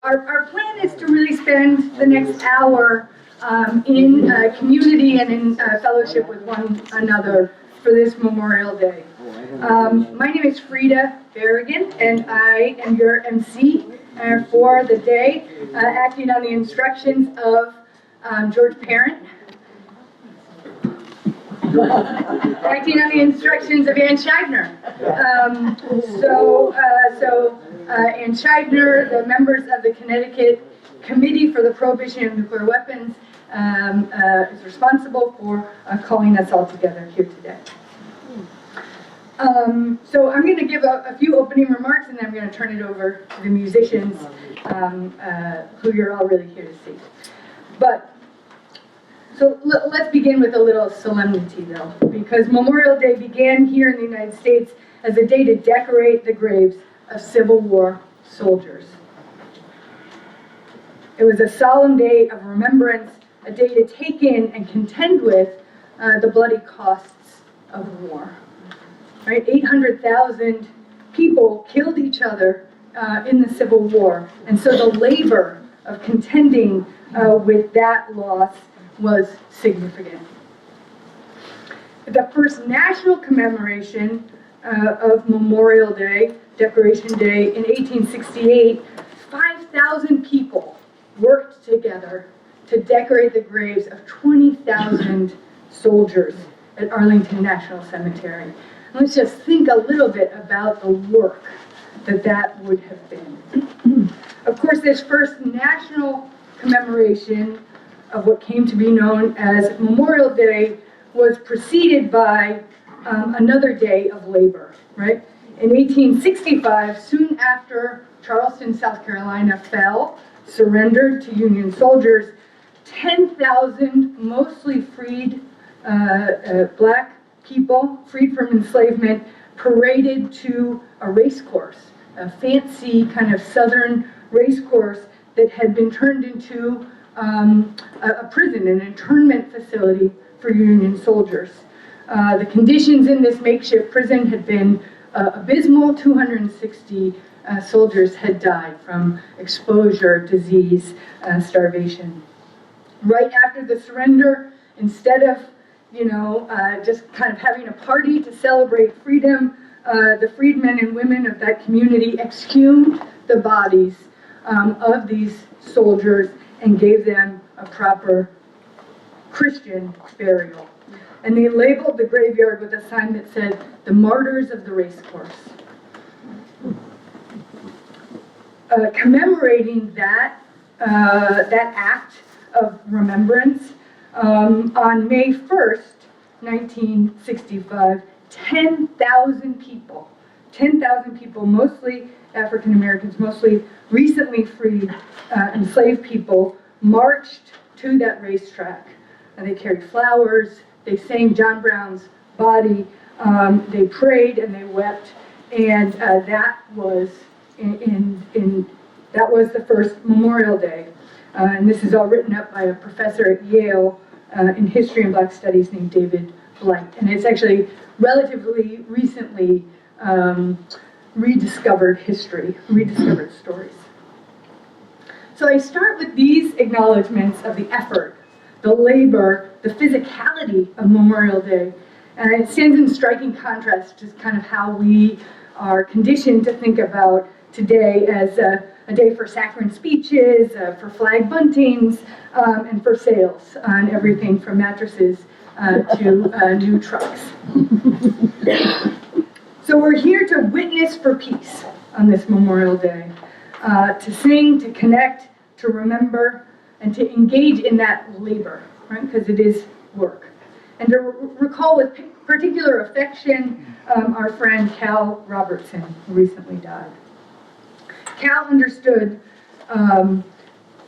Our plan is to really spend the next hour in community and in fellowship with one another for this Memorial Day. My name is Frida Berrigan, and I am your MC for the day, acting on the instructions of George Parent. Acting on the instructions of Ann Scheibner. Ann Scheibner, the members of the Connecticut Committee for the Prohibition of Nuclear Weapons, is responsible for calling us all together here today. So I'm going to give a few opening remarks, and then I'm going to turn it over to the musicians, who you're all really here to see. So let's begin with a little solemnity, though, because Memorial Day began here in the United States as a day to decorate the graves of Civil War soldiers. It was a solemn day of remembrance, a day to take in and contend with the bloody costs of war. Right? 800,000 people killed each other in the Civil War, and so the labor of contending with that loss was significant. The first national commemoration of Memorial Day, Decoration Day, in 1868, 5,000 people worked together to decorate the graves of 20,000 soldiers at Arlington National Cemetery. And let's just think a little bit about the work that would have been. Of course, this first national commemoration of what came to be known as Memorial Day was preceded by another day of labor, right? In 1865, soon after Charleston, South Carolina fell, surrendered to Union soldiers, 10,000 mostly freed black people, freed from enslavement, paraded to a race course, a fancy kind of southern race course that had been turned into a prison, an internment facility for Union soldiers. The conditions in this makeshift prison had been abysmal. 260 soldiers had died from exposure, disease, starvation. Right after the surrender, instead of just kind of having a party to celebrate freedom, the freedmen and women of that community exhumed the bodies of these soldiers and gave them a proper Christian burial. And they labeled the graveyard with a sign that said, "The Martyrs of the Racecourse." Commemorating that act of remembrance, on May 1st, 1965, 10,000 people, mostly African Americans, mostly recently freed enslaved people, marched to that racetrack. And they carried flowers, they sang John Brown's Body, they prayed and they wept, and that was that was the first Memorial Day. And this is all written up by a professor at Yale in history and black studies named David Blight. And it's actually relatively recently rediscovered history, rediscovered stories. So I start with these acknowledgments of the effort, the labor, the physicality of Memorial Day. And it stands in striking contrast to kind of how we are conditioned to think about today as a day for saccharine speeches, for flag buntings, and for sales on everything from mattresses to new trucks. So we're here to witness for peace on this Memorial Day, to sing, to connect, to remember, and to engage in that labor, right? Because it is work. And to recall with particular affection our friend Cal Robertson, who recently died. Cal understood,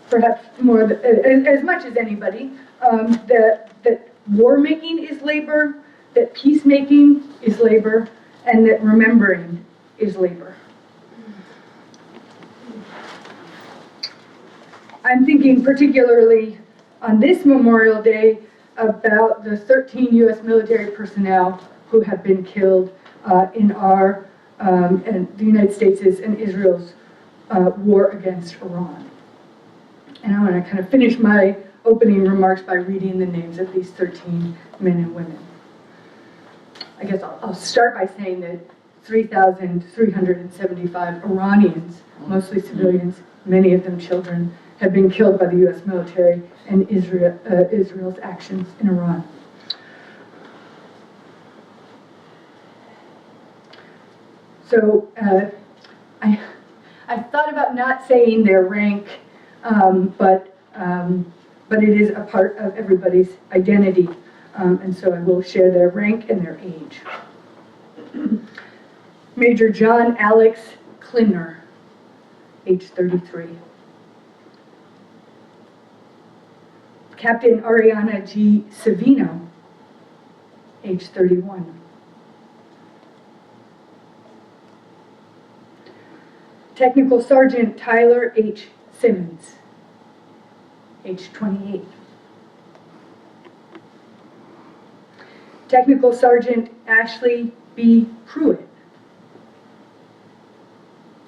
perhaps more as much as anybody, that war making is labor, that peacemaking is labor, and that remembering is labor. I'm thinking particularly on this Memorial Day about the 13 U.S. military personnel who have been killed in the United States' and Israel's war against Iran. And I want to kind of finish my opening remarks by reading the names of these 13 men and women. I guess I'll start by saying that 3,375 Iranians, mostly civilians, many of them children, have been killed by the U.S. military and Israel's actions in Iran. So I thought about not saying their rank, but it is a part of everybody's identity, and so I will share their rank and their age. Major John Alex Klinner, age 33. Captain Ariana G. Savino, age 31. Technical Sergeant Tyler H. Simmons, age 28. Technical Sergeant Ashley B. Pruitt,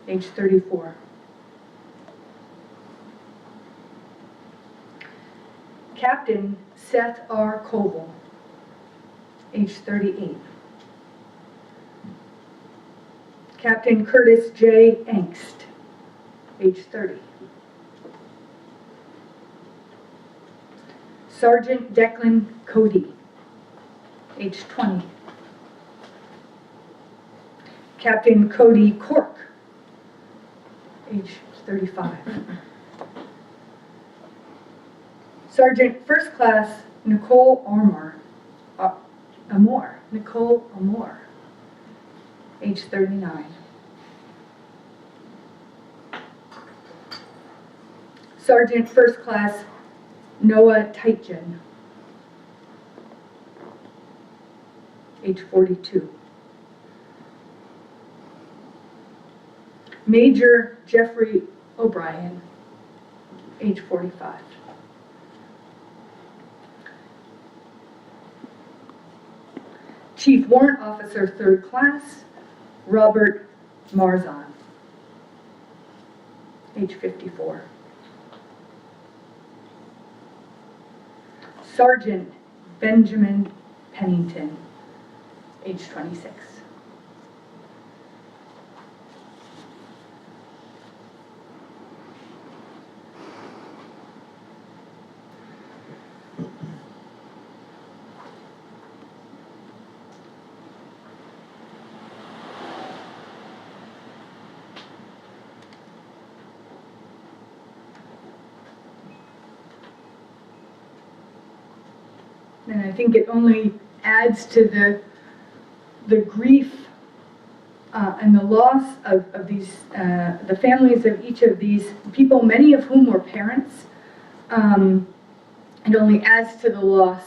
age 34. Captain Seth R. Koval, age 38. Captain Curtis J. Angst, age 30. Sergeant Declan Cody, age 20. Captain Cody Cork, age 35. Sergeant First Class Nicole Amor, age 39. Sergeant First Class Noah Teitgen, age 42. Major Jeffrey O'Brien, age 45. Chief Warrant Officer, 3rd Class, Robert Marzon, age 54. Sergeant Benjamin Pennington, age 26. And I think it only adds to the grief and the loss of these, the families of each of these people, many of whom were parents. It only adds to the loss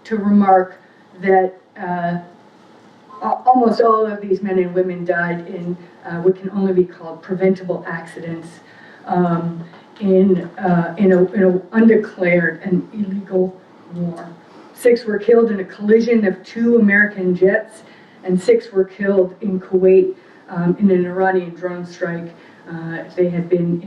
to remark that almost all of these men and women died in what can only be called preventable accidents, in an undeclared and illegal war. 6 were killed in a collision of 2 American jets, and 6 were killed in Kuwait in an Iranian drone strike. If they had been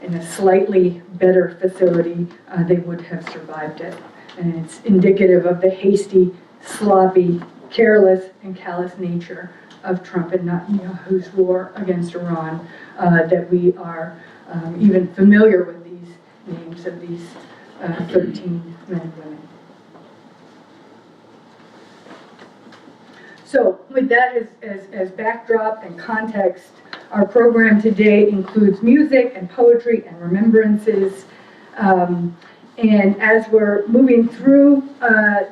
in a slightly better facility, they would have survived it. And it's indicative of the hasty, sloppy, careless, and callous nature of Trump and Netanyahu's war against Iran that we are even familiar with these names of these 13 men and women. So with that as backdrop and context, our program today includes music and poetry and remembrances. And as we're moving through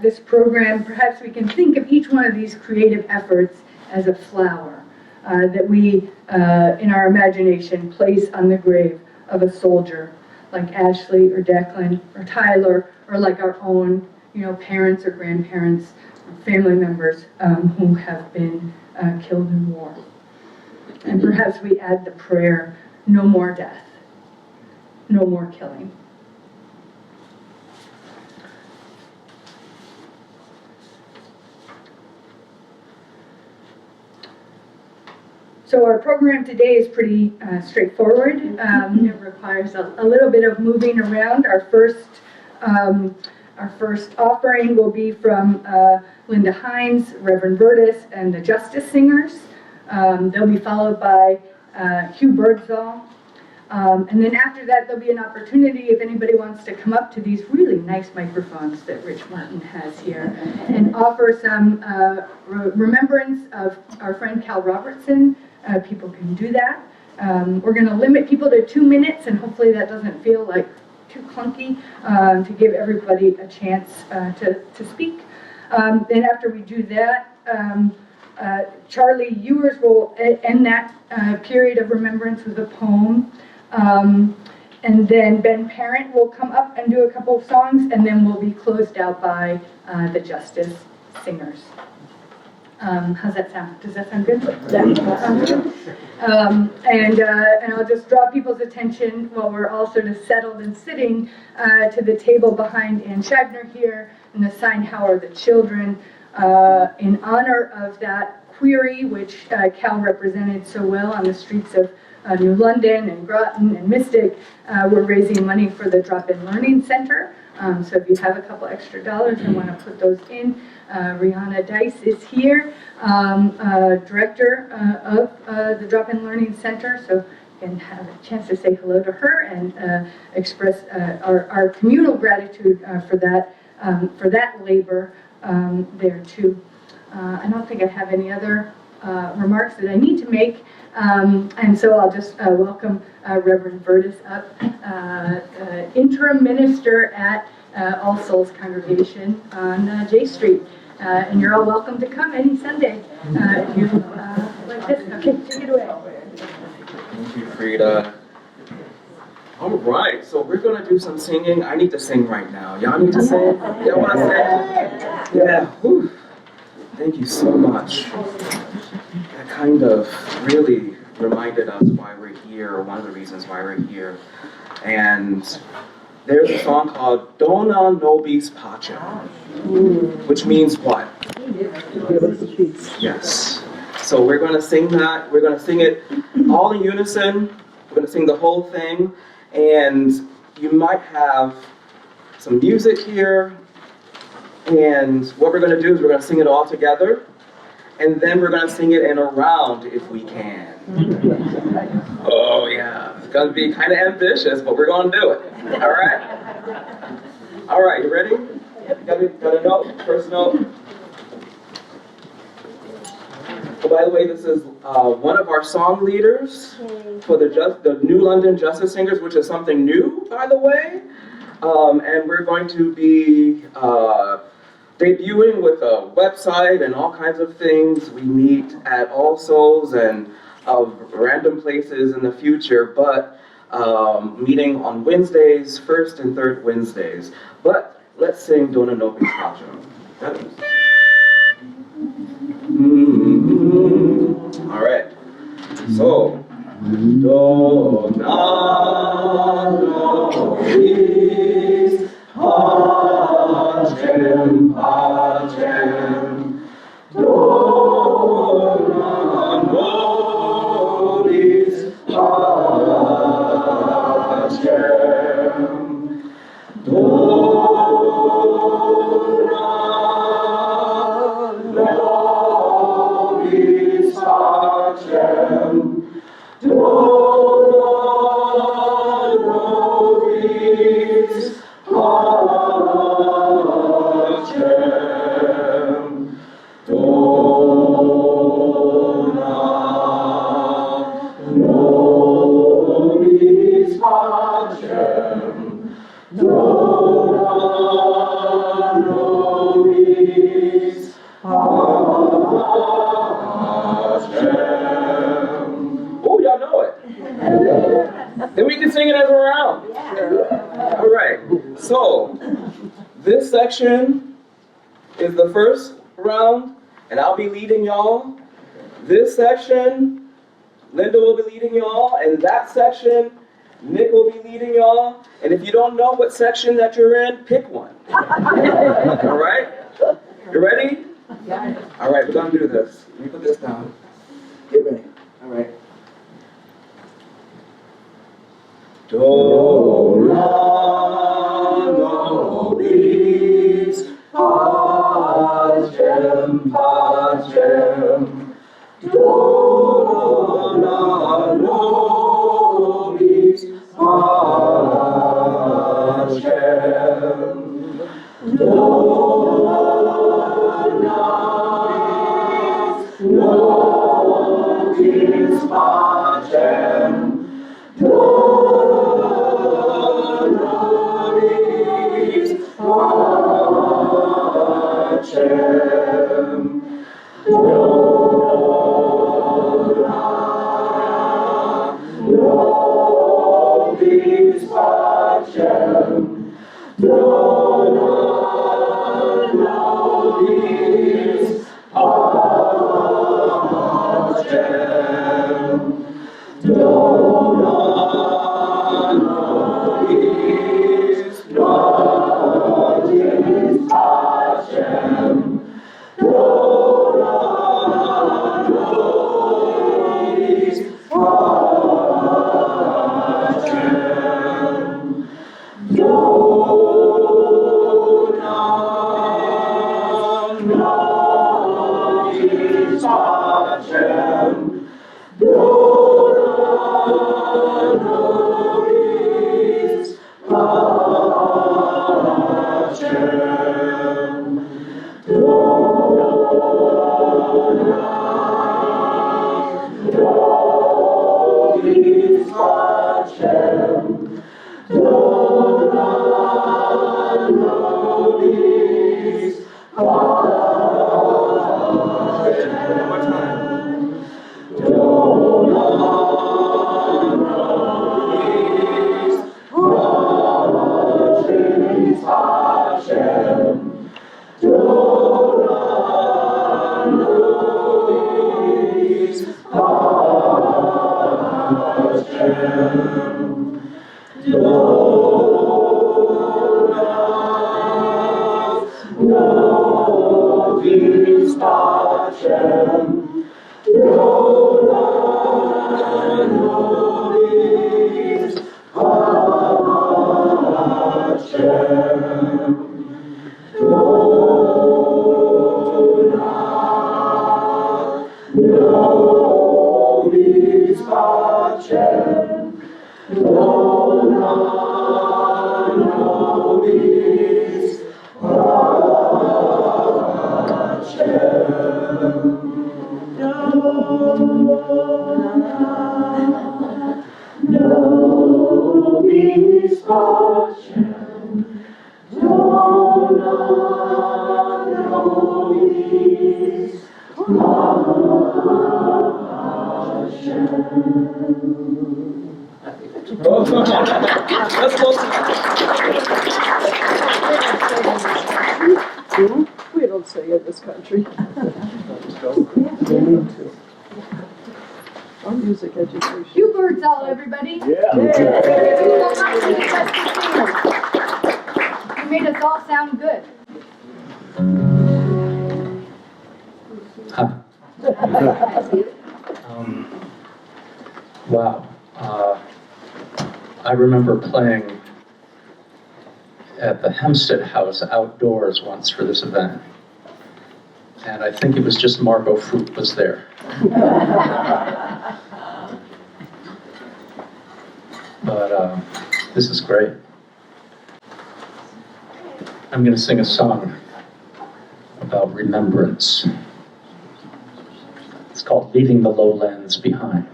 this program, perhaps we can think of each one of these creative efforts as a flower that we, in our imagination, place on the grave of a soldier, like Ashley or Declan or Tyler, or like our own, parents or grandparents, family members who have been killed in war. And perhaps we add the prayer, no more death, no more killing. So our program today is pretty straightforward. It requires a little bit of moving around. Our first offering will be from Linda Hines, Reverend Burtis, and the Justice Singers. They'll be followed by Hugh Birdsall. And then after that, there'll be an opportunity if anybody wants to come up to these really nice microphones that Rich Martin has here and offer some remembrance of our friend Cal Robertson. People can do that. We're going to limit people to 2 minutes, and hopefully that doesn't feel like too clunky to give everybody a chance to speak. Then after we do that, Charlie Ewers will end that period of remembrance with a poem. And then Ben Parent will come up and do a couple of songs, and then we'll be closed out by the Justice Singers. How's that sound? Does that sound good? And I'll just draw people's attention while we're all sort of settled and sitting to the table behind Ann Shagner here and the sign How Are the Children in honor of that query which Cal represented so well on the streets of New London and Groton and Mystic. We're raising money for the Drop-In Learning Center. So if you have a couple extra dollars and want to put those in, Rihanna Dice is here, director of the Drop-In Learning Center. So you can have a chance to say hello to her and express our communal gratitude for that labor there too. I don't think I have any other remarks that I need to make. And so I'll just welcome Reverend Burtis up, interim minister at All Souls Congregation on J Street. And you're all welcome to come any Sunday if you like this. Okay, take it away. Thank you, Frida. All right, so we're going to do some singing. I need to sing right now. Y'all need to sing? Y'all want to sing? Yeah. Whew. Thank you so much. That kind of really reminded us why we're here, or one of the reasons why we're here. And there's a song called Dona Nobis Pacem, which means what? Yes. So we're going to sing that. We're going to sing it all in unison. We're going to sing the whole thing. And you might have some music here. And what we're going to do is we're going to sing it all together. And then we're going to sing it in a round if we can. Oh, yeah. It's going to be kind of ambitious, but we're going to do it. All right? All right, you ready? Got a note? First note? Oh, by the way, this is one of our song leaders for the New London Justice Singers, which is something new, by the way. And we're going to be debuting with a website and all kinds of things. We meet at All Souls and random places in the future, but meeting on Wednesdays, first and third Wednesdays. But let's sing Dona Nobis Pacem. All right. So, Dona Nobis Pacem, Pacem, Dona Nobis Pacem, Dona Nobis Pacem, Dona Nobis Pacem, Dona Nobis Pacem, Dona Nobis Pacem. Oh, y'all know it. Then we can sing it as a round. All right. So, this section is the first round, and I'll be leading y'all. This section, Linda will be leading y'all, and that section, Nick will be leading y'all. And if you don't know what section that you're in, pick one. All right? You ready? All right, we're gonna do this. Let me put this down. Get ready. All right. Do, la, nobis, pacem, pacem. Do, la, nobis, pacem. Do, nobis, pacem. Do, nobis, pacem. Do, nobis, pacem. Do, nobis, pacem. Do, That's close enough. We don't sing in this country. Our music education. You birds all, everybody. Yeah. You made us all sound good. Wow. I remember playing at the Hempstead House outdoors once for this event. And I think it was just Margot Fruit was there. But this is great. I'm going to sing a song about remembrance. It's called Leaving the Lowlands Behind.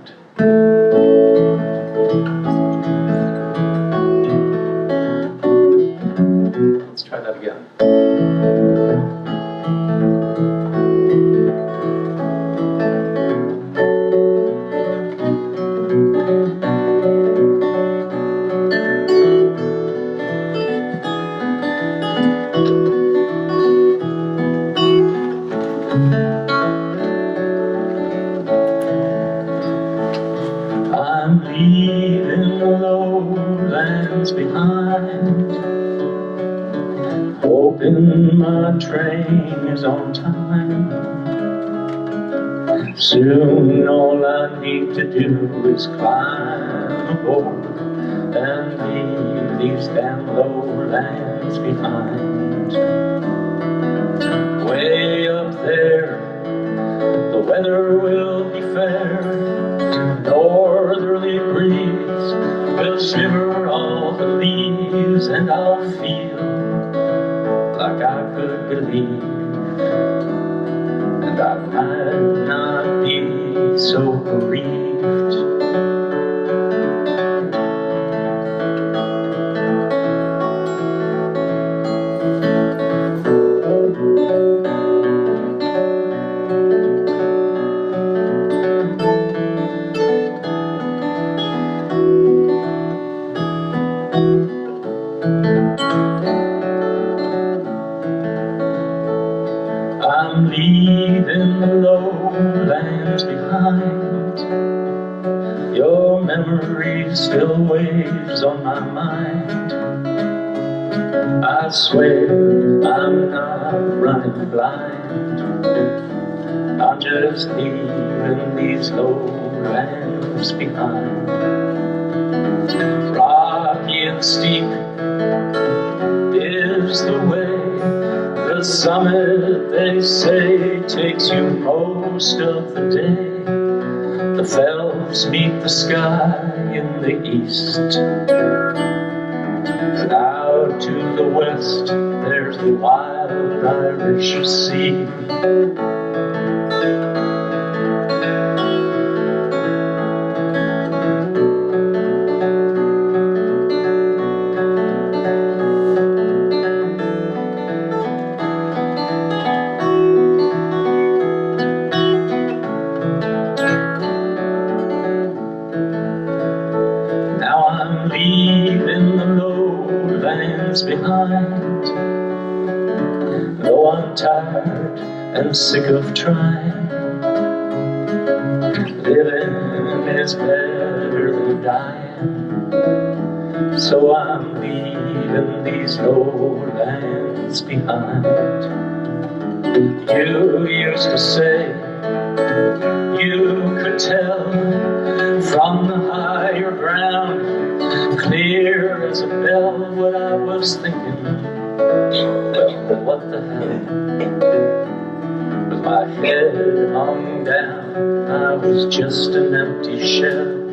Let's try that again. I'm leaving the lowlands behind, hoping my train is on time. Soon all I need to do is climb aboard and leave these damn lowlands behind. Way up there, the weather will be fair. Northerly breeze will shiver all the leaves, and I'll feel like I could believe, and I might not be so bereaved. I'm leaving the lowlands behind. Your memory still waves on my mind. I swear I'm not running blind. I'm just leaving these lowlands behind. Rocky and steep is the way. The summit, they say, takes you most of the day. The fells meet the sky in the east. And out to the west, there's the wild Irish Sea. Now I'm leaving the lowlands behind. Though I'm tired and sick of trying, living is better than dying. So I'm leaving these lowlands behind. You used to say you could tell from the higher ground, clear as a bell, what I was thinking. Well, what the hell? With my head hung down, I was just an empty shell.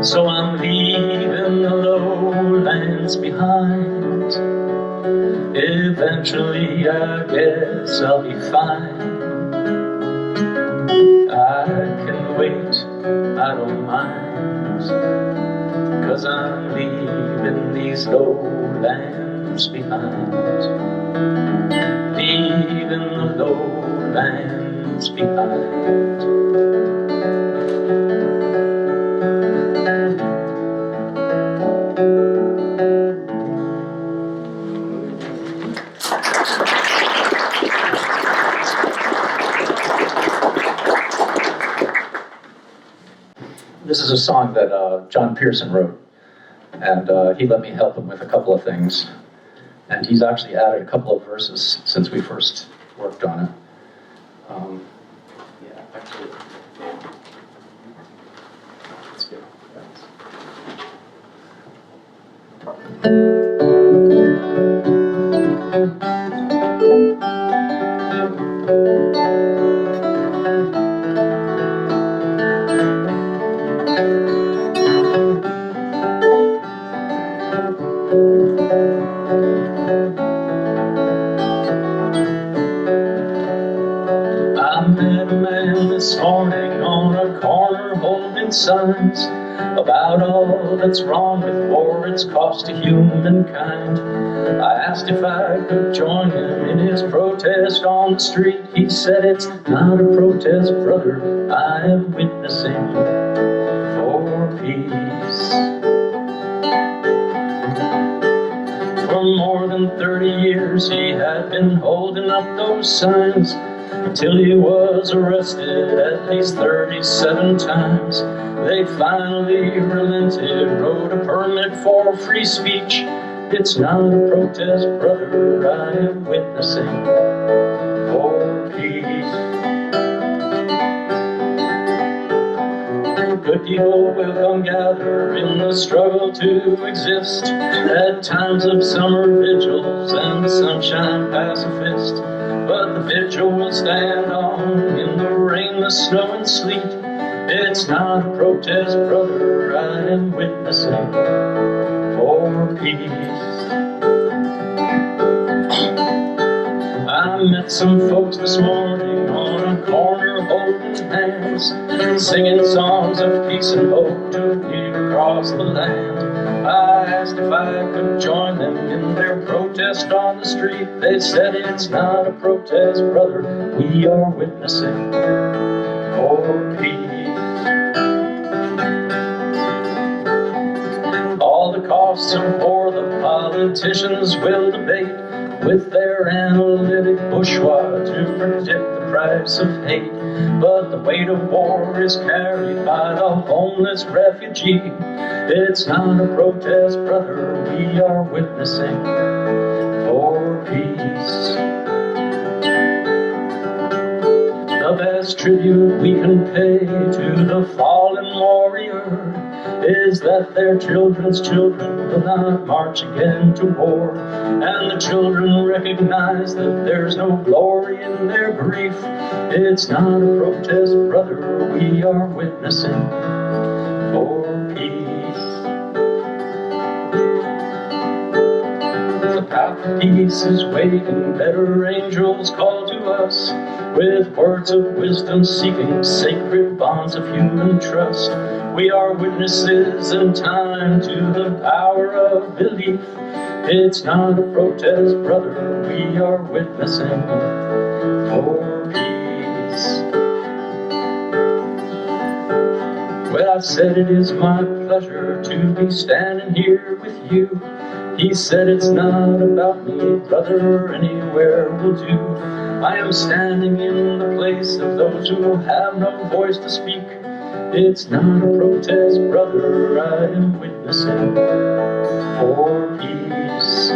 So I'm leaving the lowlands behind. Eventually I guess I'll be fine. I can wait, I don't mind, 'cause I'm leaving these lowlands behind. Leaving the lowlands behind. This is a song that John Pearson wrote, and he let me help him with a couple of things. And he's actually added a couple of verses since we first worked on it. Yeah, actually. Let's go. I met a man this morning on a corner holding signs about all that's wrong with war, its cost to humankind. I asked if I could join him in his protest on the street. He said, "It's not a protest, brother, I am witnessing for peace." For more than 30 years he had been holding up those signs, until he was arrested at least 37 times. They finally relented, wrote a permit for free speech. It's not a protest, brother, I am witnessing for peace. Good people will come gather in the struggle to exist, at times of summer vigils and the sunshine pacifist. But the vigil will stand on in the rain, the snow and sleet. It's not a protest, brother, I am witnessing for peace. I met some folks this morning on a corner holding hands, singing songs of peace and hope to people across the land. I asked if I could join them in their protest on the street. They said it's not a protest, brother, we are witnessing for peace. All the costs of war the politicians will debate, with their analytic bourgeois to predict the price of hate. But the weight of war is carried by the homeless refugee. It's not a protest, brother, we are witnessing for peace. The best tribute we can pay to the fallen warrior is that their children's children will not march again to war, and the children recognize that there's no glory in their grief. It's not a protest, brother, we are witnessing for peace. The path of peace is waiting, better angels call to us, with words of wisdom seeking sacred bonds of human trust. We are witnesses in time to the power of belief. It's not a protest, brother, we are witnessing for peace. Well, I said it is my pleasure to be standing here with you. He said it's not about me, brother, anywhere will do. I am standing in the place of those who have no voice to speak. It's not a protest, brother, I am witnessing for peace.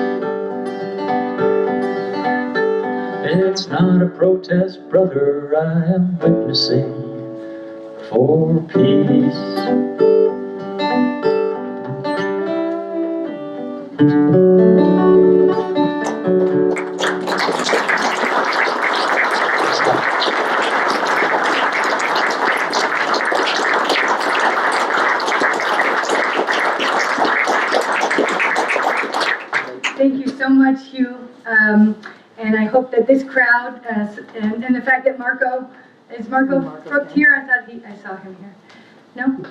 It's not a protest, brother, I am witnessing for peace. Thank you so much, Hugh. And I hope that this crowd, and the fact that Marco, is Marco Frucht here? I saw him here. No?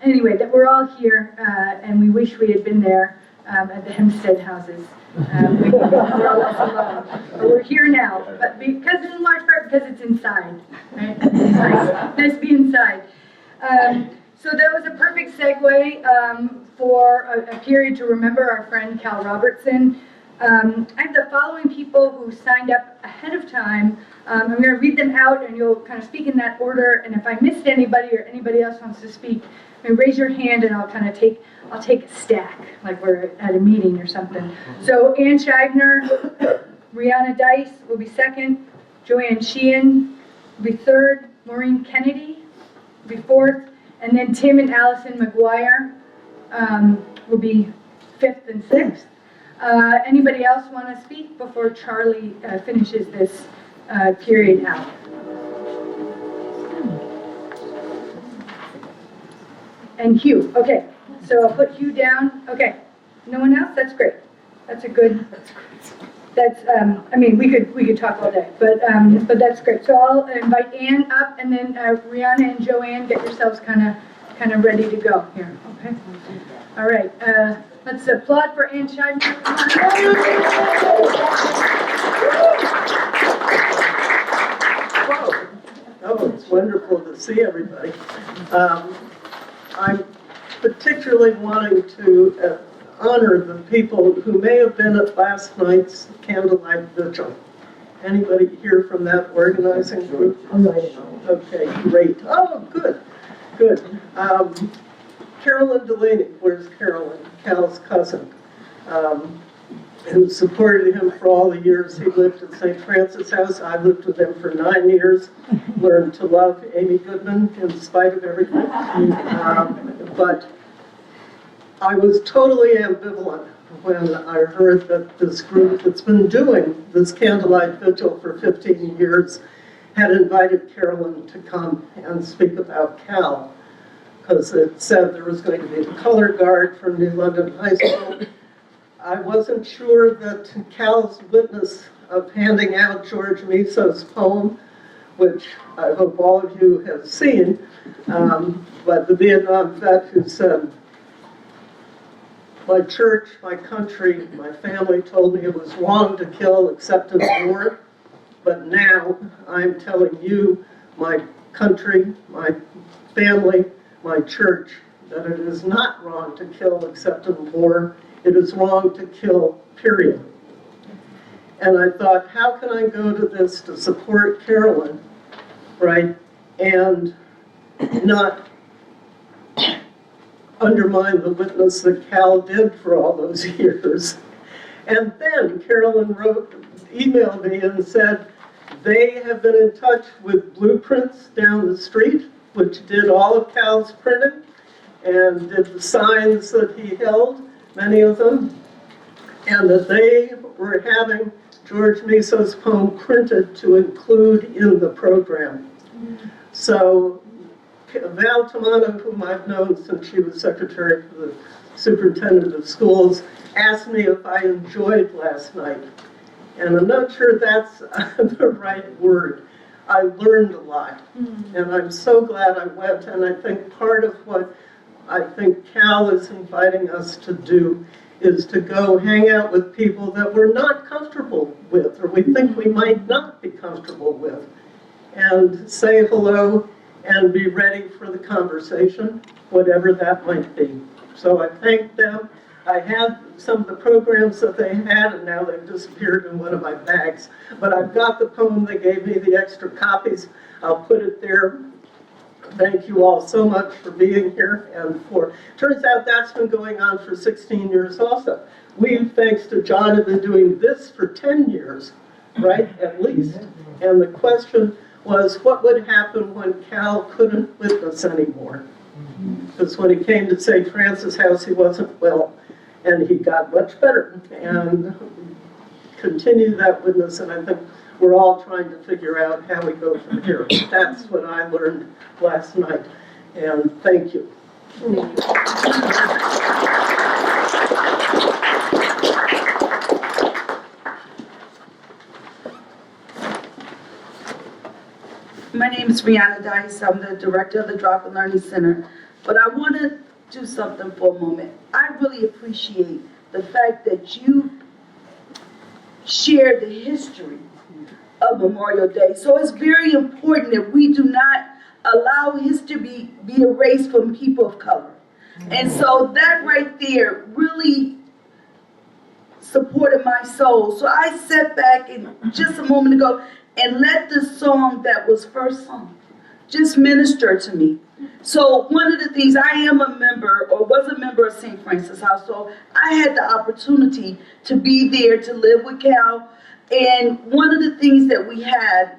Anyway, that we're all here, and we wish we had been there at the Hempstead houses. We're all less alone. But we're here now, but because in large part because it's inside, right? It's nice to be inside. So that was a perfect segue for a period to remember our friend Cal Robertson. I have the following people who signed up ahead of time. I'm going to read them out, and you'll kind of speak in that order. And if I missed anybody or anybody else wants to speak, raise your hand, and I'll kind of take a stack, like we're at a meeting or something. So Ann Scheibner, Rihanna Dice will be second. Joanne Sheehan will be third. Maureen Kennedy will be fourth. And then Tim and Allison McGuire will be fifth and sixth. Anybody else want to speak before Charlie finishes this period out? And Hugh. Okay, so I'll put Hugh down. Okay, no one else? That's great. That's a good. That's. I mean, we could talk all day, but that's great. So I'll invite Ann up, and then Rihanna and Joanne, get yourselves kind of ready to go here. Okay. All right. Let's applaud for Ann Scheibner. Oh, it's wonderful to see everybody. I'm particularly wanting to honor the people who may have been at last night's candlelight vigil. Anybody here from that organizing group? Okay, great. Oh, good, good. Carolyn Delaney, where's Carolyn? Cal's cousin, who supported him for all the years he lived at St. Francis House. I lived with him for 9 years, learned to love Amy Goodman in spite of everything. But I was totally ambivalent when I heard that this group that's been doing this candlelight vigil for 15 years had invited Carolyn to come and speak about Cal, because it said there was going to be the color guard from New London High School. I wasn't sure that Cal's witness of handing out George Miso's poem, which I hope all of you have seen, but the Vietnam vet who said, "My church, my country, my family told me it was wrong to kill except in war, but now I'm telling you, my country, my family, my church, that it is not wrong to kill except in war. It is wrong to kill, period." And I thought, how can I go to this to support Carolyn, right, and not undermine the witness that Cal did for all those years? And then Carolyn emailed me and said, they have been in touch with Blueprints down the street, which did all of Cal's printing and did the signs that he held, many of them, and that they were having George Miso's poem printed to include in the program. So Val Tamano, whom I've known since she was secretary for the superintendent of schools, asked me if I enjoyed last night. And I'm not sure that's the right word. I learned a lot, and I'm so glad I went. And I think part of what I think Cal is inviting us to do is to go hang out with people that we're not comfortable with, or we think we might not be comfortable with, and say hello and be ready for the conversation, whatever that might be. So I thank them. I had some of the programs that they had, and now they've disappeared in one of my bags. But I've got the poem. They gave me the extra copies. I'll put it there. Thank you all so much for being here. And turns out that's been going on for 16 years also. We, thanks to John, have been doing this for 10 years, right, at least. And the question was, what would happen when Cal couldn't witness anymore? Because when he came to St. Francis House, he wasn't well. And he got much better and continued that witness. And I think we're all trying to figure out how we go from here. That's what I learned last night. And thank you. My name is Rihanna Dice. I'm the director of the Drop and Learning Center. But I want to do something for a moment. I really appreciate the fact that you shared the history of Memorial Day. So it's very important that we do not allow history be erased from people of color. And so that right there really supported my soul. So I sat back and just a moment ago and let the song that was first sung just minister to me. So one of the things, I am a member, or was a member of St. Francis House, so I had the opportunity to be there, to live with Cal. And one of the things that we had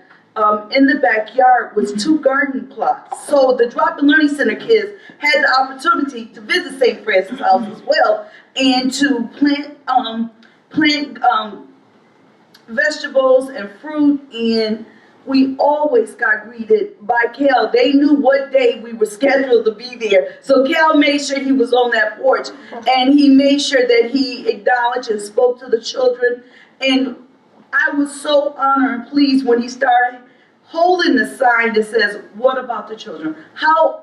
in the backyard was 2 garden plots. So the Drop and Learning Center kids had the opportunity to visit St. Francis House as well, and to plant vegetables and fruit, and we always got greeted by Cal. They knew what day we were scheduled to be there. So Cal made sure he was on that porch, and he made sure that he acknowledged and spoke to the children. And I was so honored and pleased when he started holding the sign that says, "What about the children? How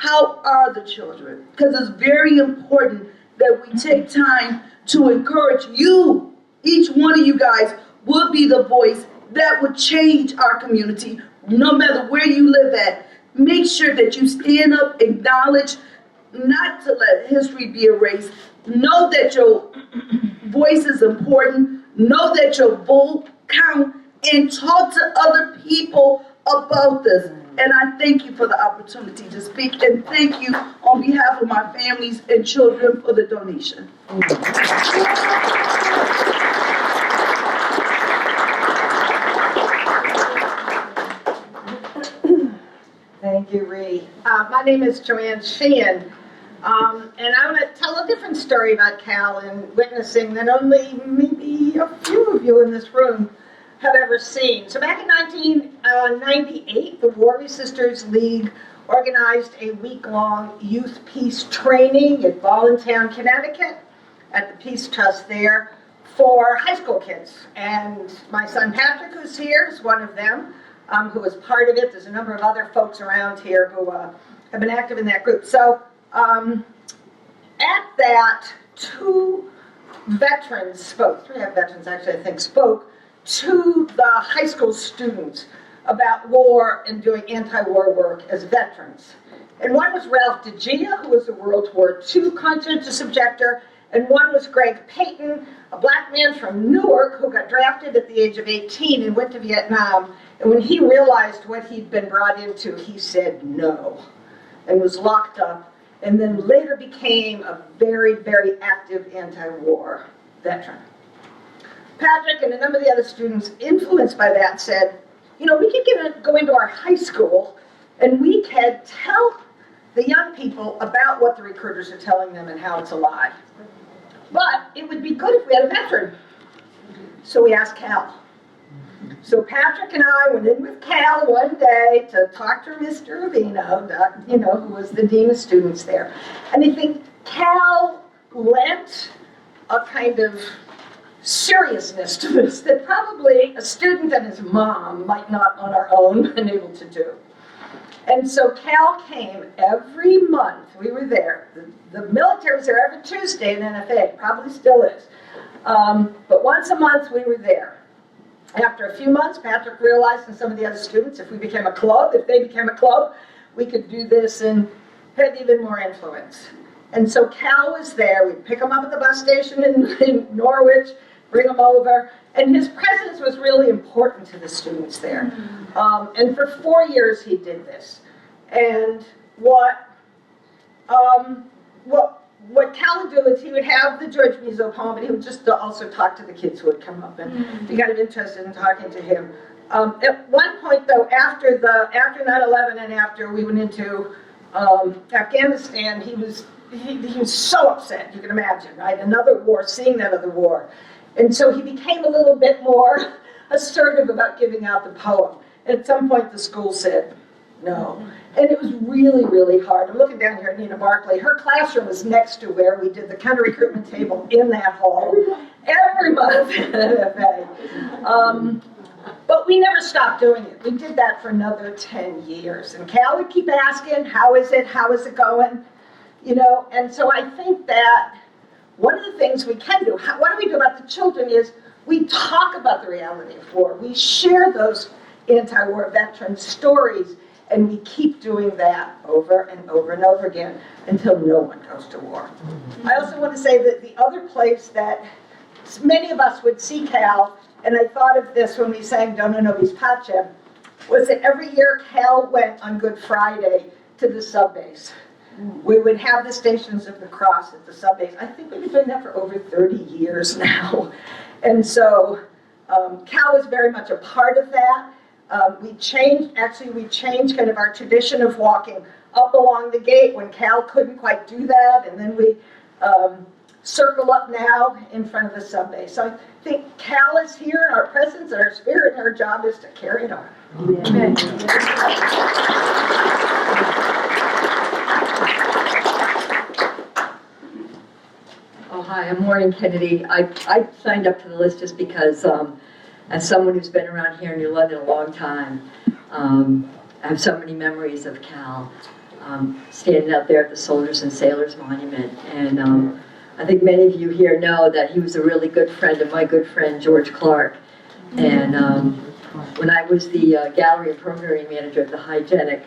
are the children?" Because it's very important that we take time to encourage you. Each one of you guys will be the voice that would change our community, no matter where you live at. Make sure that you stand up, acknowledge not to let history be erased. Know that your voice is important. Know that your vote count, and talk to other people about this. And I thank you for the opportunity to speak, and thank you on behalf of my families and children for the donation. Thank you, Ree. My name is Joanne Sheehan, and I'm going to tell a different story about Cal and witnessing that only maybe a few of you in this room have ever seen. So back in 1998, the Warby Sisters League organized a week-long youth peace training at Voluntown, Connecticut, at the Peace Trust there for high school kids. And my son Patrick, who's here, is one of them. Who was part of it. There's a number of other folks around here who have been active in that group. So at that, 2 veterans spoke, 3 veterans actually I think spoke to the high school students about war and doing anti-war work as veterans. And one was Ralph DeGia, who was a World War II conscientious objector, and one was Greg Payton, a black man from Newark who got drafted at the age of 18 and went to Vietnam. And when he realized what he'd been brought into, he said no and was locked up, and then later became a very, very active anti-war veteran. Patrick and a number of the other students influenced by that said, you know, we could go into our high school and we could tell the young people about what the recruiters are telling them and how it's a lie. But it would be good if we had a veteran. So we asked Cal. So Patrick and I went in with Cal one day to talk to Mr. Avino, you know, who was the dean of students there. And I think Cal lent a kind of seriousness to this that probably a student and his mom might not on our own been able to do. And so Cal came every month. We were there. The military was there every Tuesday in NFA, probably still is. But once a month we were there. After a few months, Patrick realized, and some of the other students, if we became a club, if they became a club, we could do this and have even more influence. And so Cal was there. We'd pick him up at the bus station in Norwich, bring him over, and his presence was really important to the students there. And for 4 years he did this. And what Cal would do is he would have the George Mizo poem, but he would just also talk to the kids who would come up and be kind of interested in talking to him. At one point, though, after 9/11 and after we went into Afghanistan, he was so upset, you can imagine, right? Another war, seeing that other war. And so he became a little bit more assertive about giving out the poem. At some point, the school said no. And it was really, really hard. I'm looking down here at Nina Barkley. Her classroom was next to where we did the counter recruitment table in that hall every month at NFA. But we never stopped doing it. We did that for another 10 years. And Cal would keep asking, how is it? How is it going? You know, and so I think that one of the things we can do, what do we do about the children, is we talk about the reality of war. We share those anti-war veteran stories, and we keep doing that over and over and over again until no one goes to war. I also want to say that the other place that many of us would see Cal, and I thought of this when we sang Dona Nobis Pacem, was that every year Cal went on Good Friday to the subbase. We would have the Stations of the Cross at the subbase. I think we've been doing that for over 30 years now. And so Cal was very much a part of that. We changed kind of our tradition of walking up along the gate when Cal couldn't quite do that, and then we circle up now in front of the subbase. So I think Cal is here in our presence and our spirit, and our job is to carry it on. Amen. Oh, hi, I'm Maureen Kennedy. I signed up to the list just because, as someone who's been around here in New London a long time, I have so many memories of Cal standing out there at the Soldiers and Sailors Monument. And I think many of you here know that he was a really good friend of my good friend George Clark. And when I was the gallery and programming manager at the Hygienic,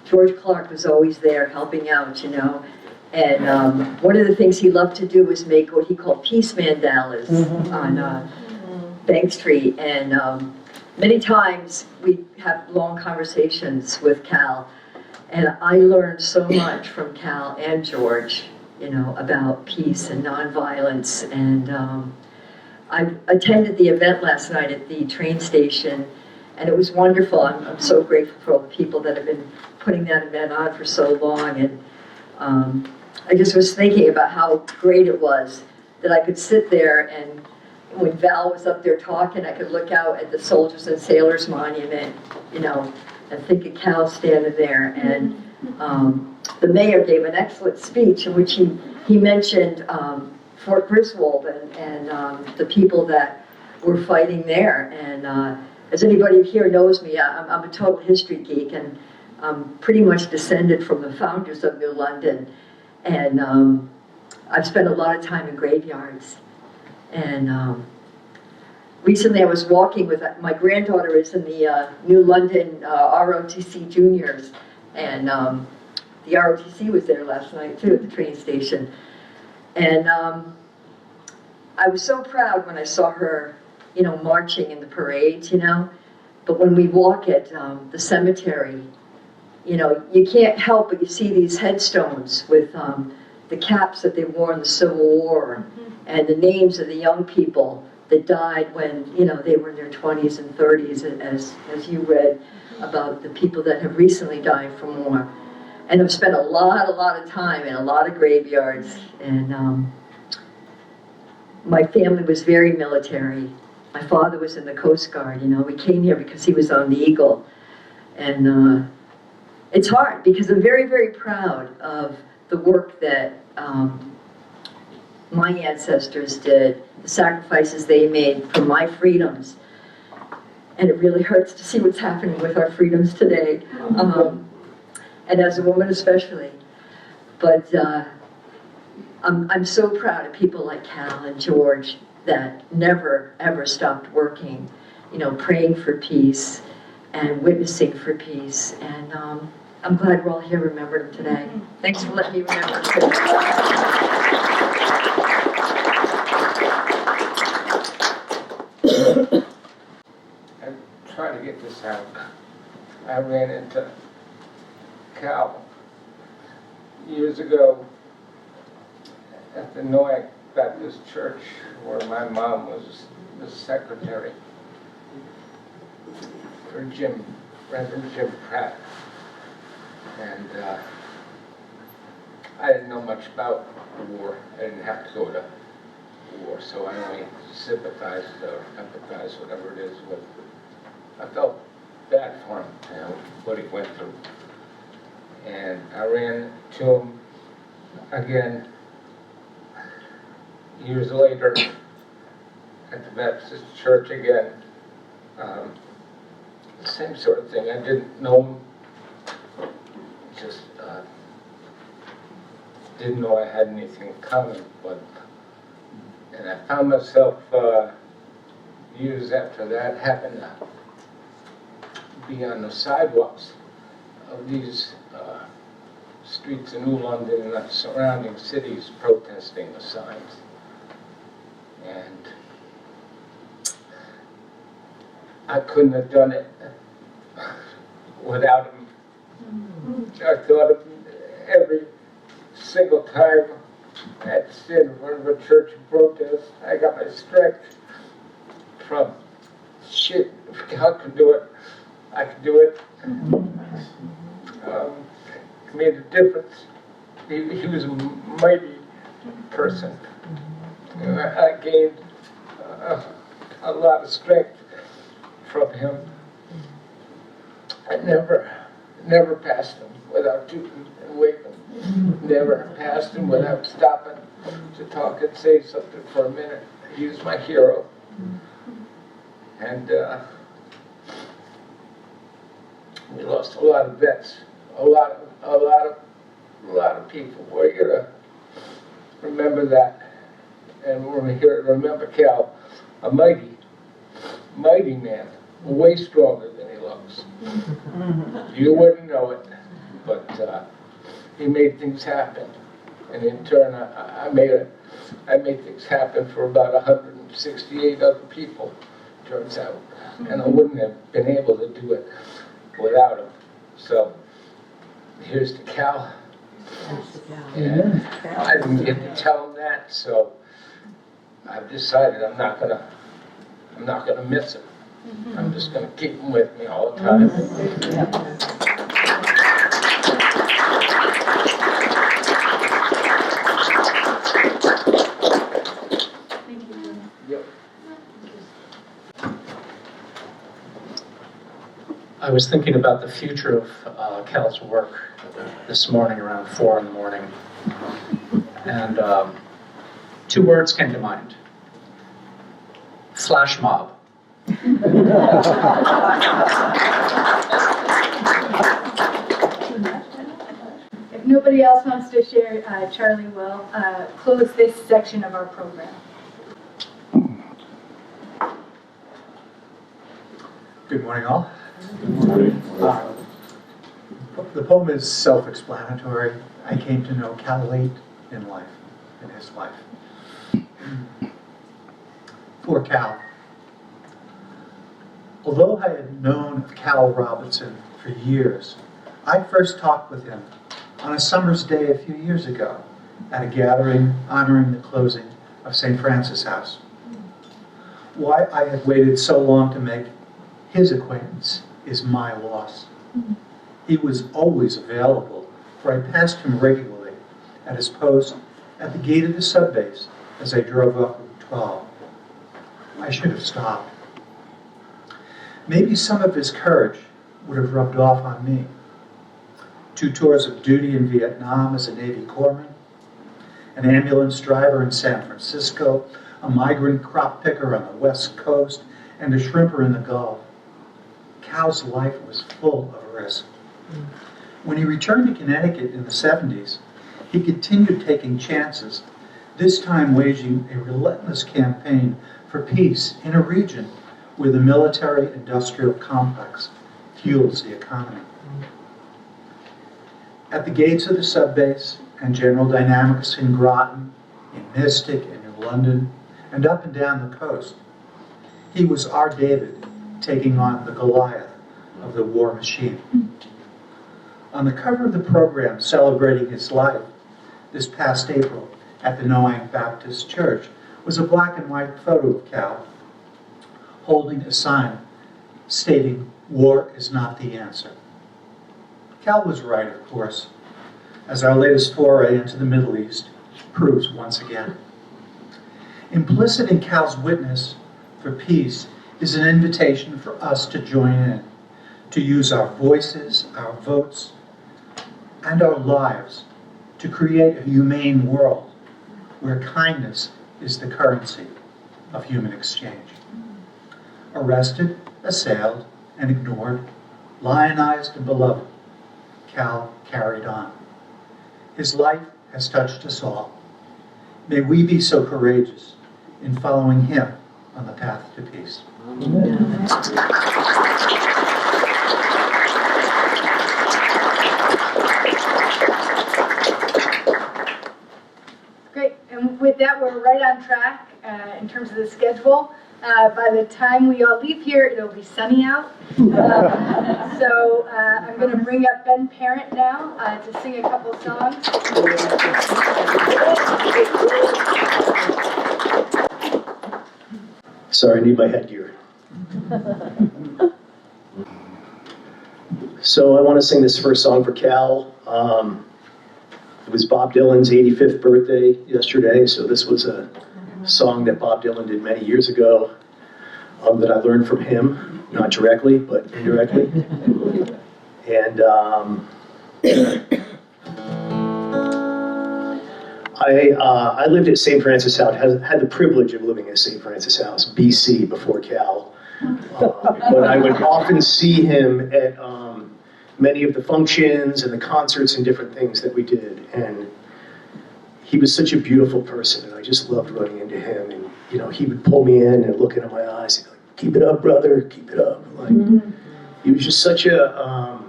George Clark was always there helping out, you know. And one of the things he loved to do was make what he called peace mandalas on Bank Street. And many times we have long conversations with Cal. And I learned so much from Cal and George, you know, about peace and nonviolence. And I attended the event last night at the train station, and it was wonderful. I'm so grateful for all the people that have been putting that event on for so long. And I just was thinking about how great it was that I could sit there, and when Val was up there talking, I could look out at the Soldiers and Sailors Monument, you know, and think of Cal standing there. And the mayor gave an excellent speech in which he mentioned Fort Griswold and the people that were fighting there. And as anybody here knows me, I'm a total history geek, and I'm pretty much descended from the founders of New London. And I've spent a lot of time in graveyards. And recently I was walking with, my granddaughter is in the New London ROTC Juniors, and the ROTC was there last night too at the train station. And I was so proud when I saw her, you know, marching in the parades, you know. But when we walk at the cemetery, you know, you can't help but you see these headstones with the caps that they wore in the Civil War, and the names of the young people that died when, you know, they were in their 20s and 30s, as you read about the people that have recently died from war. And I've spent a lot of time in a lot of graveyards, and my family was very military. My father was in the Coast Guard, you know. We came here because he was on the Eagle. And it's hard because I'm very, very proud of the work that my ancestors did, the sacrifices they made for my freedoms. And it really hurts to see what's happening with our freedoms today, and as a woman especially. But I'm so proud of people like Cal and George that never, ever stopped working, you know, praying for peace and witnessing for peace. And I'm glad we're all here remembering them today. Thanks for letting me remember too. I'm trying to get this out. I ran into Cal years ago at the Noack Baptist Church where my mom was the secretary for Reverend Jim Pratt. And I didn't know much about the war. I didn't have to go to war, so I only sympathized or empathized, whatever it is, with. I felt bad for him, you know, what he went through. And I ran to him again years later at the Baptist church again. The same sort of thing. I didn't know him. Just didn't know I had anything in common, and I found myself years after that happened to be on the sidewalks of these streets in New London and the surrounding cities protesting the signs. And I couldn't have done it without him. I thought of every single time I had to stand in front of a church and protest. I got my strength from, shit, if God could do it, I could do it. It made a difference. He was a mighty person. And I gained a lot of strength from him. I never passed him without tooting and waving. Never passed him without stopping to talk and say something for a minute. He was my hero. And we lost a lot of vets, a lot of people. We're gonna remember that, and we're here to remember Cal, a mighty man, way stronger than he looks. You wouldn't know it. but he made things happen. And in turn, I made things happen for about 168 other people, turns out. And I wouldn't have been able to do it without him. So here's to Cal. And I didn't get to tell him that, so I've decided I'm not gonna miss him. I'm just gonna keep him with me all the time. Yep. I was thinking about the future of Cal's work this morning around 4 in the morning. And 2 words came to mind. Flash mob. If nobody else wants to share, Charlie will close this section of our program. Good morning, all. The poem is self-explanatory. I came to know Cal late in his life. Poor Cal. Although I had known of Cal Robinson for years, I first talked with him on a summer's day a few years ago at a gathering honoring the closing of St. Francis House. Why I had waited so long to make his acquaintance is my loss. He was always available, for I passed him regularly at his post at the gate of the subbase as I drove up Route 12. I should have stopped. Maybe some of his courage would have rubbed off on me. 2 tours of duty in Vietnam as a Navy corpsman, an ambulance driver in San Francisco, a migrant crop picker on the West Coast, and a shrimper in the Gulf. Cal's life was full of risk. When he returned to Connecticut in the 70s, he continued taking chances, this time waging a relentless campaign for peace in a region where the military-industrial complex fuels the economy. At the gates of the subbase and General Dynamics in Groton, in Mystic, and in London, and up and down the coast, he was our David taking on the Goliath of the war machine. On the cover of the program celebrating his life this past April at the Noank Baptist Church was a black and white photo of Cal holding a sign stating, "War is not the answer." Cal was right, of course, as our latest foray into the Middle East proves once again. Implicit in Cal's witness for peace is an invitation for us to join in, to use our voices, our votes, and our lives to create a humane world where kindness is the currency of human exchange. Arrested, assailed, and ignored, lionized and beloved, Cal carried on. His life has touched us all. May we be so courageous in following him on the path to peace. Great, and with that, we're right on track in terms of the schedule. By the time we all leave here, it'll be sunny out. So I'm going to bring up Ben Parent now to sing a couple songs. Sorry, I need my headgear. So I want to sing this first song for Cal. It was Bob Dylan's 85th birthday yesterday, so this was a song that Bob Dylan did many years ago that I learned from him, not directly, but indirectly. And I lived at St. Francis House, had the privilege of living at St. Francis House, BC, before Cal. But I would often see him at many of the functions and the concerts and different things that we did. And he was such a beautiful person, and I just loved running into him. And, you know, he would pull me in and look into my eyes and go, "Keep it up, brother, keep it up." Like, he was just such a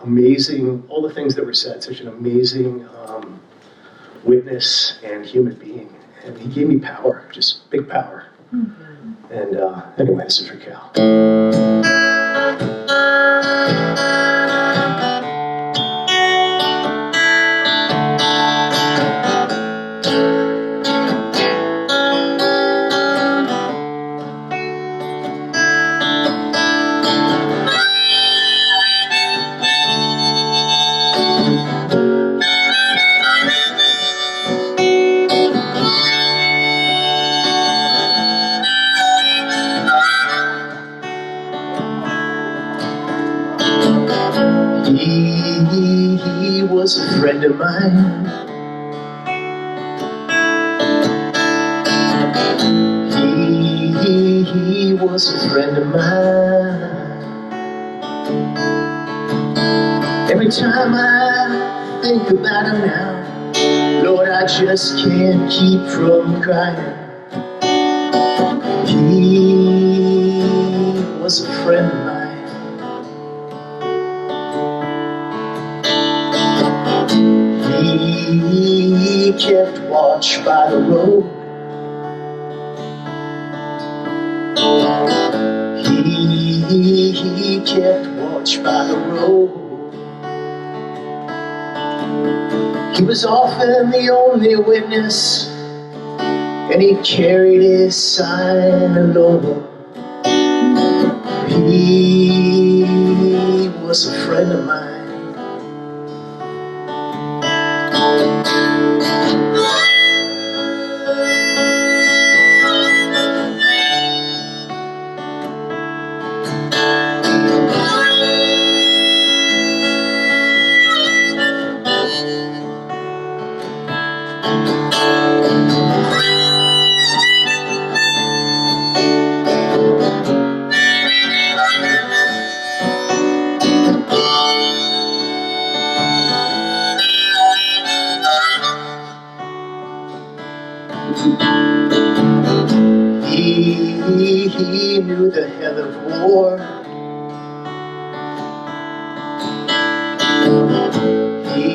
amazing, all the things that were said, such an amazing witness and human being. And he gave me power, just big power. And anyway, this is for Cal. He was a friend of mine. He was a friend of mine. Every time I think about him now, Lord, I just can't keep from crying. He was a friend of mine. He kept watch by the road. He kept watch by the road. He was often the only witness, and he carried his sign alone. He was a friend of mine. He knew the hell of war. He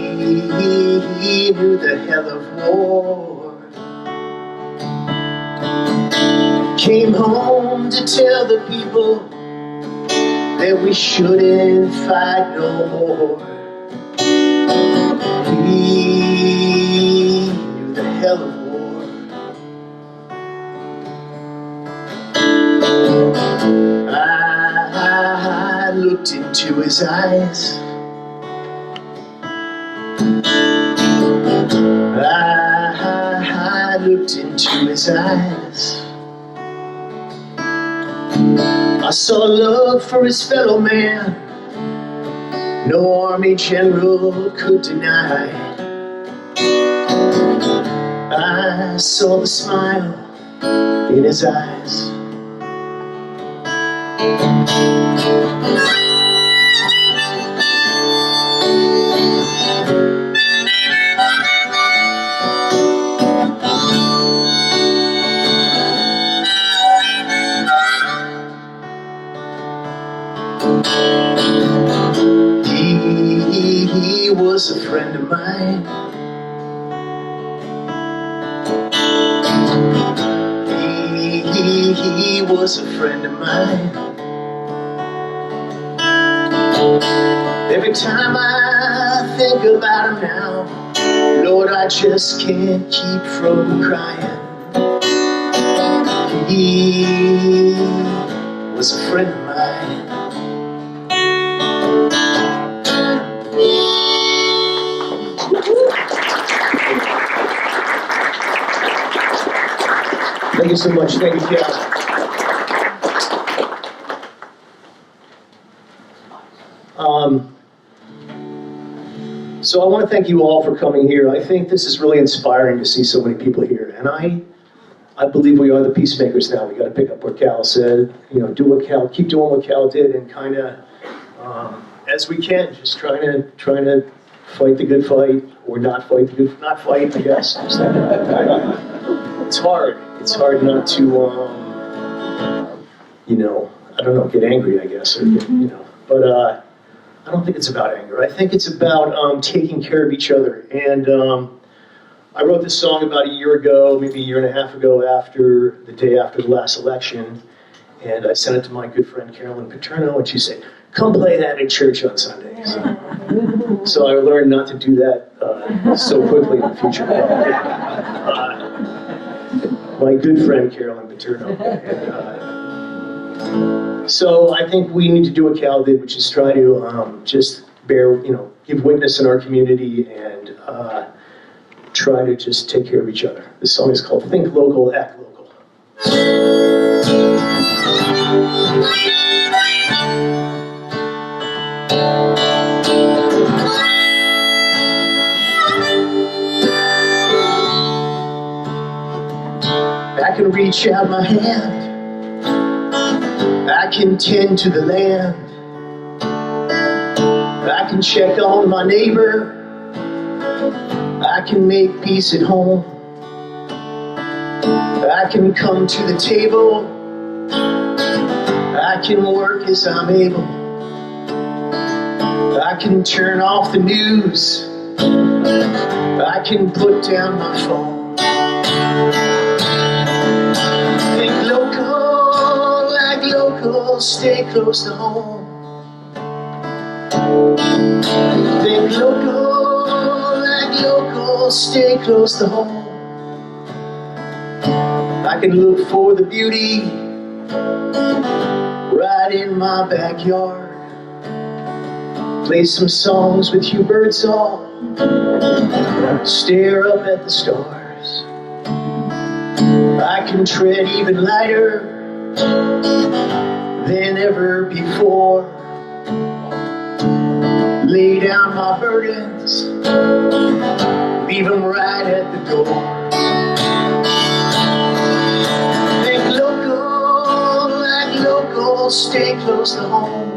knew the hell of war. Came home to tell the people that we shouldn't fight no more. He knew the hell of war. I looked into his eyes. I looked into his eyes. I saw love for his fellow man, no army general could deny. I saw the smile in his eyes. He was a friend of mine. He was a friend of mine. Every time I think about him now, Lord, I just can't keep from crying. He was a friend of mine. Thank you so much. Thank you, Cal. So I want to thank you all for coming here. I think this is really inspiring to see so many people here. And I believe we are the peacemakers now. We got to pick up what Cal said. You know, do what Cal, keep doing what Cal did, and kind of, as we can, just trying to fight the good fight, or not fight the good, not fight, I guess. Just it's hard. It's hard not to, you know, I don't know, get angry, I guess, or get, you know. But I don't think it's about anger. I think it's about taking care of each other. And I wrote this song about a year ago, maybe a year and a half ago, after the day after the last election. And I sent it to my good friend Carolyn Paterno, and she said, "Come play that in church on Sundays." So I learned not to do that so quickly in the future. My good friend Carolyn Paterno. And, so I think we need to do what Cal did, which is try to just give witness in our community and try to just take care of each other. This song is called Think Local, Act Local. I can reach out my hand, I can tend to the land, I can check on my neighbor, I can make peace at home, I can come to the table, I can work as I'm able, I can turn off the news, I can put down my phone. Think local, act local, stay close to home. Think local, act local, stay close to home. I can look for the beauty right in my backyard. Play some songs with Hugh Birdsall, stare up at the stars. I can tread even lighter than ever before. Lay down my burdens, leave them right at the door. Think local, act local, stay close to home.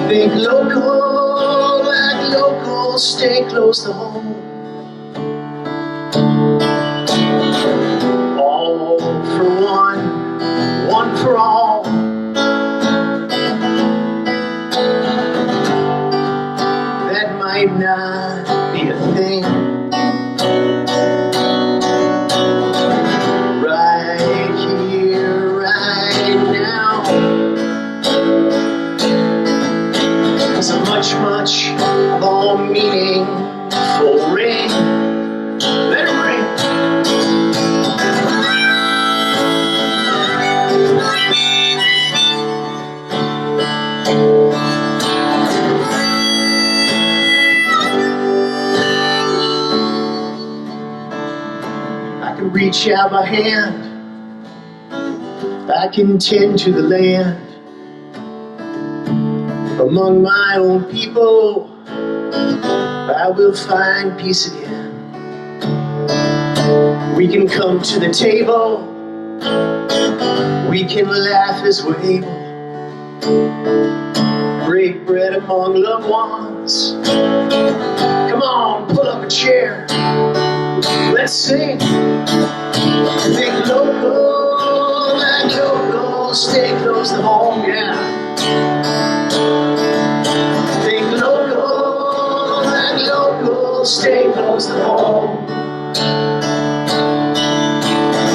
Think local, act local, stay close to home. All for one, one for all. That might not be a thing. Right here, right now. It's a much, much more meaningful ring. Let it ring. I can reach out my hand, I can tend to the land. Among my own people, I will find peace again. We can come to the table, we can laugh as we're able. Break bread among loved ones. Come on, pull up a chair, let's sing. Think local, act local, stay close to home, yeah. Think local, act local, stay close to home.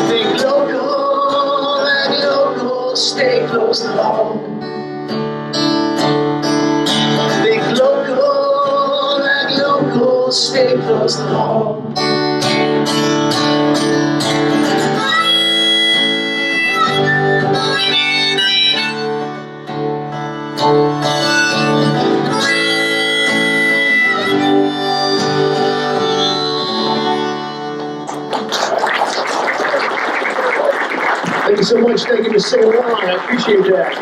Think local, act local, stay close to home. Think local, act local, stay close to home. Thank you so much. Thank you for singing along. I appreciate that.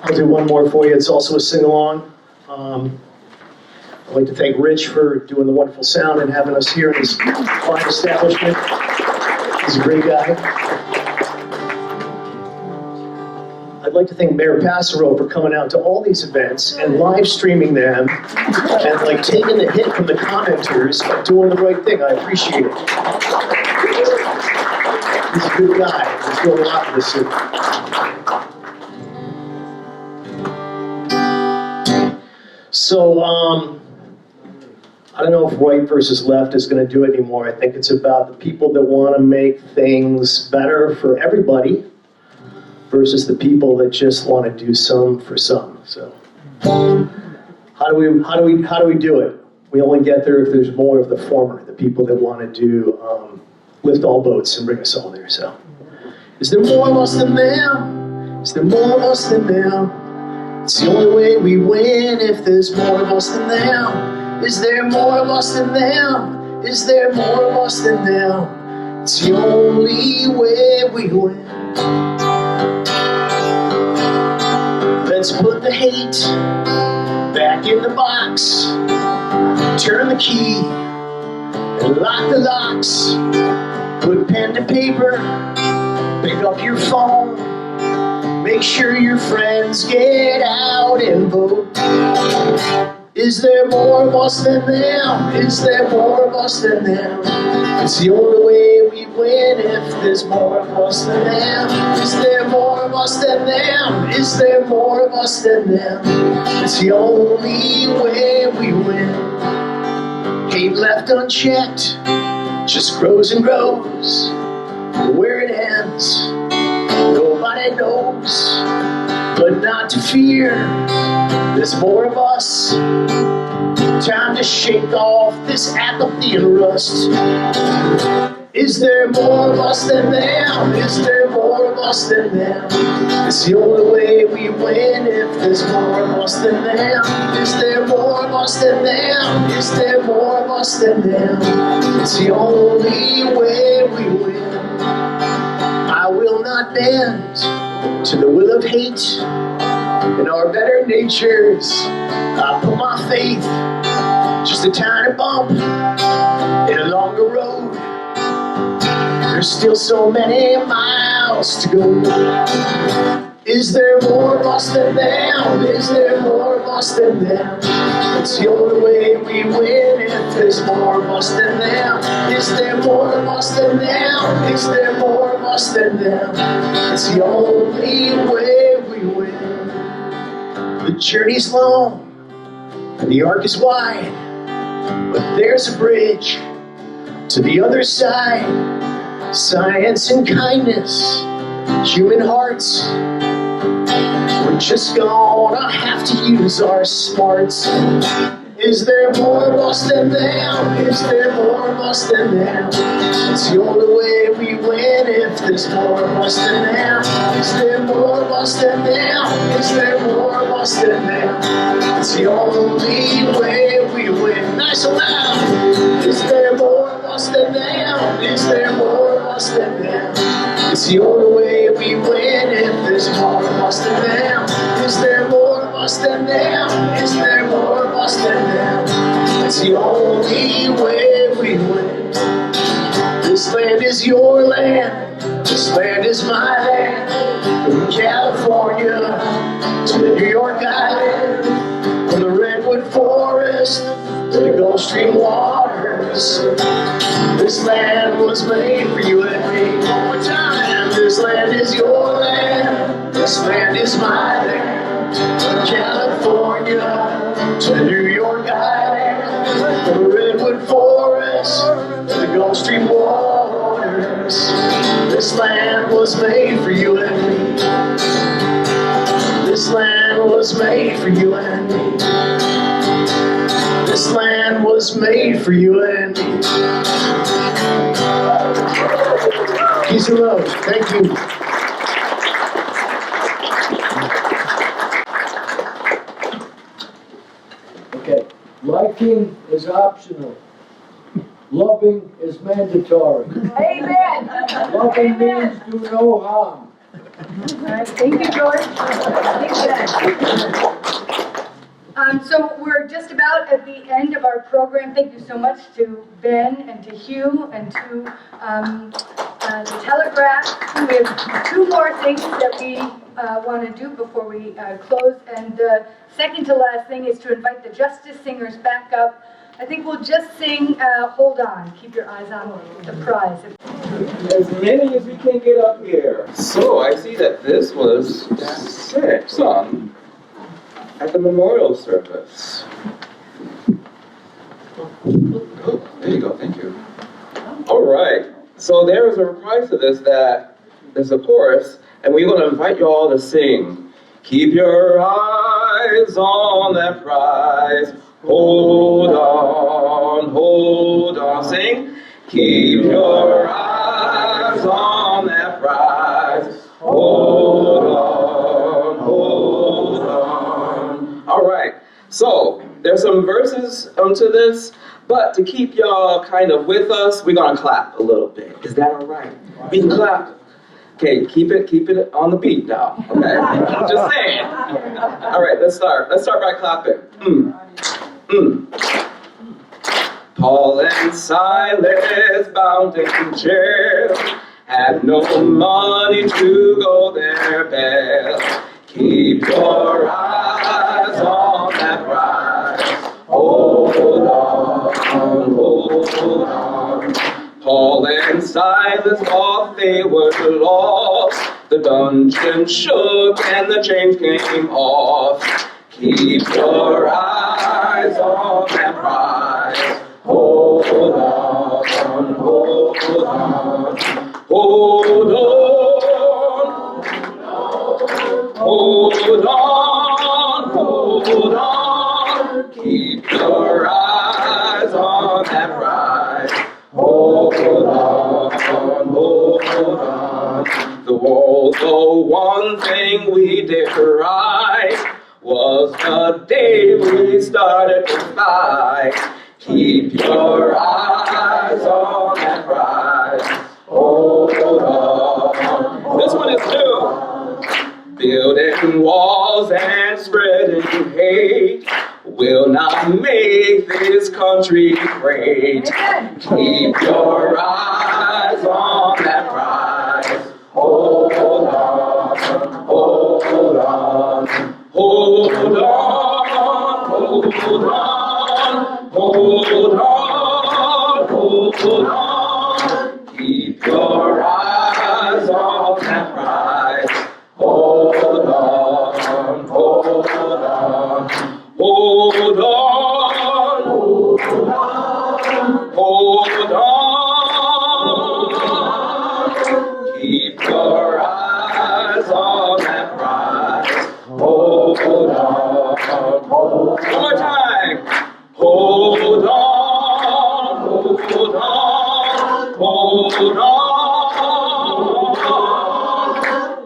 I'll do one more for you. It's also a sing-along. I'd like to thank Rich for doing the wonderful sound and having us here in his fine establishment. He's a great guy. I'd like to thank Mayor Passero for coming out to all these events and live streaming them and like taking the hit from the commenters but doing the right thing. I appreciate it. He's a good guy. He's doing a lot for the city. So, I don't know if right versus left is going to do it anymore. I think it's about the people that want to make things better for everybody versus the people that just want to do some for some. So, how do we do it? We only get there if there's more of the former, the people that want to do lift all boats and bring us all there. So, is there more of us than them? Is there more of us than them? It's the only way we win if there's more of us than them. Is there more of us than them? Is there more of us than them? It's the only way we win. Let's put the hate back in the box. Turn the key and lock the locks. Put pen to paper, pick up your phone. Make sure your friends get out and vote. Is there more of us than them? Is there more of us than them? It's the only way we win if there's more of us than them. Is there more of us than them? Is there more of us than them? It's the only way we win. Hate left unchecked just grows and grows. Where it ends, nobody knows. But not to fear, there's more of us. Time to shake off this apathy and rust. Is there more of us than them? Is there more of us than them? It's the only way we win if there's more of us than them. Is there more of us than them? Is there more of us than them? It's the only way we win. I will not bend to the will of hate. In our better natures, I put my faith. Just a tiny bump in a longer road. There's still so many miles to go. Is there more of us than them? Is there more of us than them? It's the only way we win if there's more of us than them. Is there more of us than them? Is there more of us than them? It's the only way we win. The journey's long and the arc is wide, but there's a bridge to the other side. Science and kindness, human hearts. We're just gonna have to use our smarts. Is there more of us than them? Is there more of us than them? It's the only way we win if there's more of us than them. Is there more of us than them? Is there more of us than them? It's the only way we win. Nice and loud. Is there more of us than them? Is there more of us than them? It's the only way we win if there's more of us than them. Is there more of us than them? Is there more of us than them? It's the only way we win. This land is your land. This land is my land. From California to the New York Island, from the Redwood Forest to the Gulf Stream waters. This land was made for you and me. One more time. This land is your land. This land is my land. From California to the New York Island, from the Redwood Forest to the Gulf Stream waters. This land was made for you and me. This land was made for you and me. This land was made for you and me. Peace and love. Thank you. Okay. Liking is optional. Loving is mandatory. Amen. Loving means do no harm. All right, thank you, George. So we're just about at the end of our program. Thank you so much to Ben and to Hugh and to the Telegraph. We have two more things that we want to do before we close. And the second to last thing is to invite the Justice Singers back up I think we'll just sing, Hold On, keep your eyes on the prize. As many as we can get up here. So I see that this was 6 at the memorial service. Oh, there you go, thank you. All right, so there is a reprise to this that there's a chorus, and we're going to invite you all to sing. Keep your eyes on that prize. Hold on. Sing. Keep your eyes on that prize. Hold on. All right. So there's some verses to this, but to keep y'all kind of with us, we're gonna clap a little bit. Is that all right? We can clap. Okay, keep it on the beat now. Okay, I'm just saying. All right, let's start. Let's start by clapping. Paul and Silas, bound in jail, had no money to go their bail. Keep your eyes on that prize. Hold on. Paul and Silas thought they were lost. The dungeon shook and the chains came off. Keep your eyes on that prize. Hold on. Keep your eyes on that prize. Hold on. The one thing we did right was the day we started to fight. Keep your eyes on that prize. Hold on. This one is new. Building walls and spreading hate will not make this country great. Keep your eyes on that prize. Hold on. Keep your eyes on that prize. Hold on. Keep your eyes on that prize. Hold on. One more time. Hold on.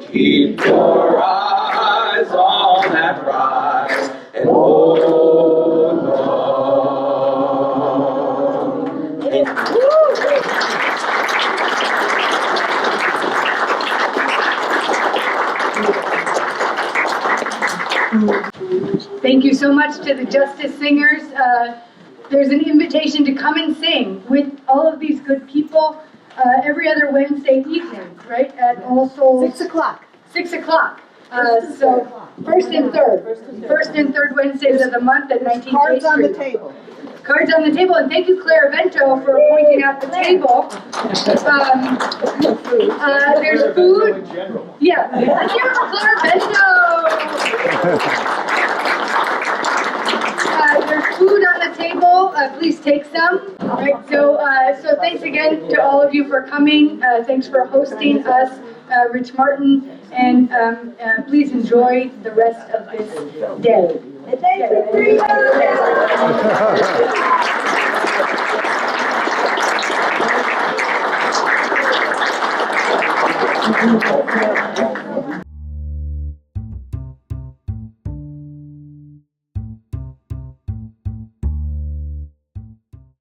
Keep your eyes on that prize and hold on. Thank you so much to the Justice Singers. There's an invitation to come and sing with all of these good people every other Wednesday evening, right? At All Souls. 6 o'clock. 6 o'clock. So first and third Wednesdays of the month at 19th Cards on the Street. table. Cards on the table, and thank you, Claire Vento, for pointing out the table. There's food. Yeah, let's hear it for Claire Vento. There's food on the table. Please take some. All right. So thanks again to all of you for coming. Thanks for hosting us, Rich Martin, and please enjoy the rest of this day. Thank you.